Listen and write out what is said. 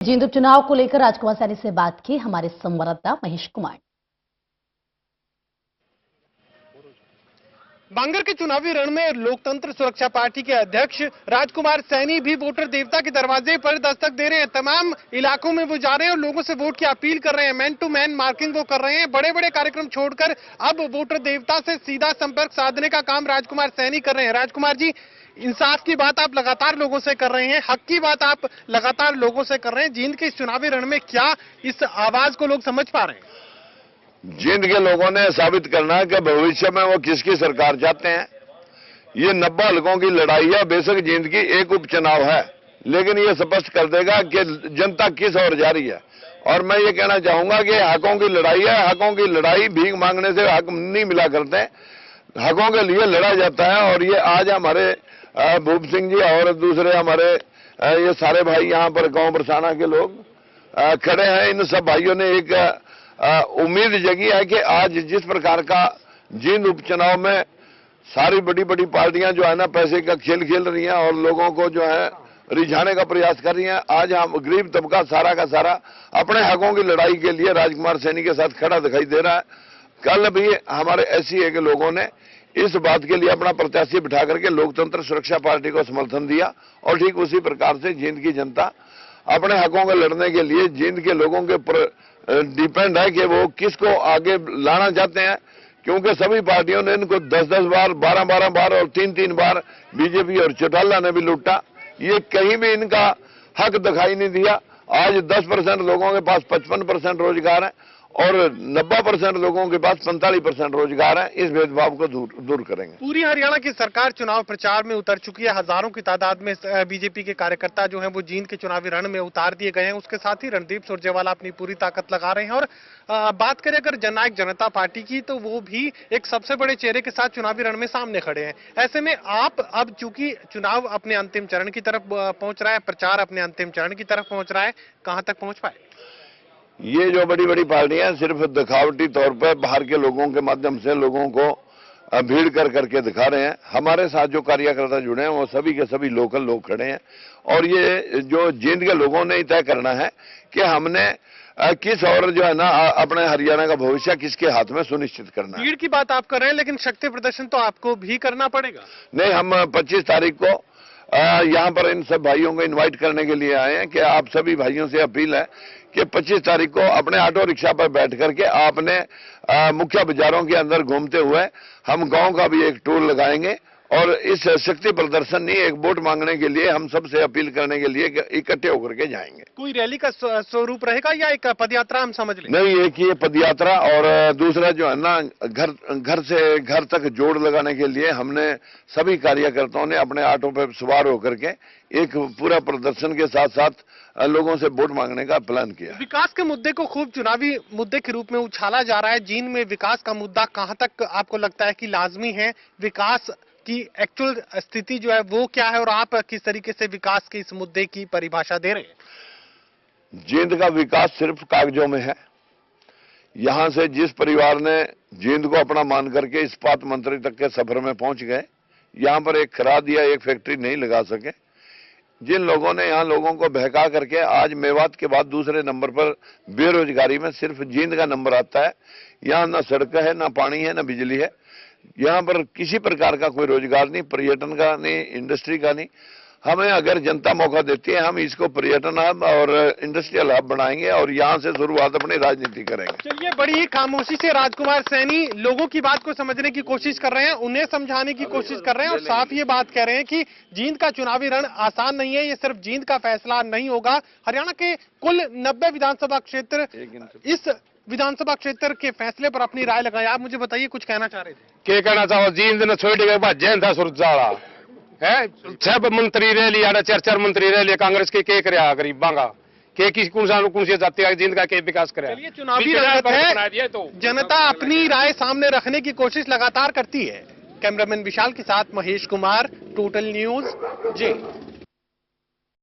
जींद उपचुनाव को लेकर राजकुमार सैनी से बात की हमारे संवाददाता महेश कुमार। बांगर के चुनावी रण में लोकतंत्र सुरक्षा पार्टी के अध्यक्ष राजकुमार सैनी भी वोटर देवता के दरवाजे पर दस्तक दे रहे हैं। तमाम इलाकों में वो जा रहे हैं और लोगों से वोट की अपील कर रहे हैं। मैन टू मैन मार्किंग वो कर रहे हैं। बड़े बड़े कार्यक्रम छोड़कर अब वोटर देवता से सीधा संपर्क साधने का काम राजकुमार सैनी कर रहे हैं। राजकुमार जी, इंसाफ की बात आप लगातार लोगों से कर रहे हैं, हक की बात आप लगातार लोगों से कर रहे हैं। जींद के इस चुनावी रण में क्या इस आवाज को लोग समझ पा रहे हैं? जींद के लोगों ने साबित करना है कि भविष्य में वो किसकी सरकार चाहते हैं। ये 90 हलकों की लड़ाई है। बेशक जींद की एक उपचुनाव है, लेकिन ये स्पष्ट कर देगा कि जनता किस ओर जा रही है। और मैं ये कहना चाहूंगा कि हकों की लड़ाई है। हकों की लड़ाई भीख मांगने से हक नहीं मिला करते, हकों के लिए लड़ा जाता है। और ये आज हमारे भूप सिंह जी और दूसरे हमारे ये सारे भाई यहाँ पर गांव बरसाना के लोग खड़े हैं। इन सब भाइयों ने एक उम्मीद जगी है कि आज जिस प्रकार का जींद उपचुनाव में सारी बड़ी बड़ी पार्टियां जो है ना पैसे का खेल खेल रही हैं और लोगों को जो है रिझाने का प्रयास कर रही हैं, आज हम गरीब तबका सारा का सारा अपने हकों की लड़ाई के लिए राजकुमार सैनी के साथ खड़ा दिखाई दे रहा है। कल भी हमारे SCA के लोगों ने इस बात के लिए अपना प्रत्याशी बिठा करके लोकतंत्र सुरक्षा पार्टी को समर्थन दिया और ठीक उसी प्रकार से जींद की जनता अपने हकों को लड़ने के लिए जींद के लोगों के ऊपर डिपेंड है कि वो किसको आगे लाना चाहते हैं। क्योंकि सभी पार्टियों ने इनको 10-10 बार, 12-12 बार और 3-3 बार बीजेपी और चौटाला ने भी लूटा। ये कहीं भी इनका हक दिखाई नहीं दिया। आज 10% लोगों के पास 55% रोजगार है और 90% लोगों के पास 45% रोजगार है। इस भेदभाव को दूर करेंगे। पूरी हरियाणा की सरकार चुनाव प्रचार में उतर चुकी है। हजारों की तादाद में बीजेपी के कार्यकर्ता जो हैं वो जींद के चुनावी रण में उतार दिए गए हैं। उसके साथ ही रणदीप सुरजेवाला अपनी पूरी ताकत लगा रहे हैं। और बात करें अगर जननायक जनता पार्टी की, तो वो भी एक सबसे बड़े चेहरे के साथ चुनावी रण में सामने खड़े हैं। ऐसे में आप अब चूंकि चुनाव अपने अंतिम चरण की तरफ पहुंच रहा है, प्रचार अपने अंतिम चरण की तरफ पहुंच रहा है, कहां तक पहुंच पाए? ये जो बड़ी बड़ी पार्टियां सिर्फ दिखावटी तौर पर बाहर के लोगों के माध्यम से लोगों को भीड़ कर करके दिखा रहे हैं। हमारे साथ जो कार्यकर्ता जुड़े हैं वो सभी के सभी लोकल लोग खड़े हैं। और ये जो जींद के लोगों ने तय करना है कि हमने किस और जो है ना अपने हरियाणा का भविष्य किसके हाथ में सुनिश्चित करना है। भीड़ की बात आप कर रहे हैं, लेकिन शक्ति प्रदर्शन तो आपको भी करना पड़ेगा। नहीं, हम 25 तारीख को यहाँ पर इन सब भाइयों को इनवाइट करने के लिए आए हैं कि आप सभी भाइयों से अपील है कि 25 तारीख को अपने ऑटो रिक्शा पर बैठ करके आपने मुख्य बाजारों के अंदर घूमते हुए हम गांव का भी एक टूर लगाएंगे और इस शक्ति प्रदर्शन नहीं, एक वोट मांगने के लिए हम सबसे अपील करने के लिए इकट्ठे होकर के जाएंगे। कोई रैली का स्वरूप रहेगा या एक पदयात्रा हम समझ लें? नहीं, एक ये पदयात्रा और दूसरा जो है ना घर से घर तक जोड़ लगाने के लिए हमने सभी कार्यकर्ताओं ने अपने ऑटो पर सवार होकर के एक पूरा प्रदर्शन के साथ साथ लोगों से वोट मांगने का प्लान किया। विकास के मुद्दे को खूब चुनावी मुद्दे के रूप में उछाला जा रहा है। जींद में विकास का मुद्दा कहां तक आपको लगता है कि लाजमी है? विकास की एक्चुअल स्थिति जो है वो क्या है और आप किस तरीके से विकास के इस मुद्दे की परिभाषा दे रहे हैं? जींद का विकास सिर्फ कागजों में है। यहां से जिस परिवार ने जींद को अपना मान करके इस्पात मंत्री तक के सफर में पहुंच गए, यहां पर एक खराद या एक फैक्ट्री नहीं लगा सके, जिन लोगों ने यहाँ लोगों को बहका करके आज मेवात के बाद दूसरे नंबर पर बेरोजगारी में सिर्फ जींद का नंबर आता है। यहाँ ना सड़क है, ना पानी है, ना बिजली है। यहाँ पर किसी प्रकार का कोई रोजगार नहीं, पर्यटन का नहीं, इंडस्ट्री का नहीं। हमें अगर जनता मौका देती है हम इसको पर्यटन हब और इंडस्ट्रियल हब बनाएंगे और यहाँ से शुरुआत अपनी राजनीति करेंगे। चलिए, बड़ी ही खामोशी से राजकुमार सैनी लोगों की बात को समझने की कोशिश कर रहे हैं, उन्हें समझाने की कोशिश कर रहे हैं और साफ ये बात कह रहे हैं कि जींद का चुनावी रण आसान नहीं है। ये सिर्फ जींद का फैसला नहीं होगा। हरियाणा के कुल 90 विधानसभा क्षेत्र इस विधानसभा क्षेत्र के फैसले पर अपनी राय लगाए। आप मुझे बताइए, कुछ कहना चाह रहे थे? क्या कहना चाहो? जींद ने छोड़ के बाद जैन था सुरजाला है, सब मंत्री रह लिया, 4 मंत्री रह लिया कांग्रेस के करया गरीब बांगा के किस कौन से जाते हैं जींद का के विकास करे। चलिए, चुनावी रणनीति है, तो जनता अपनी राय सामने रखने की कोशिश लगातार करती है। कैमरामैन विशाल के साथ महेश कुमार, टोटल न्यूज, जी।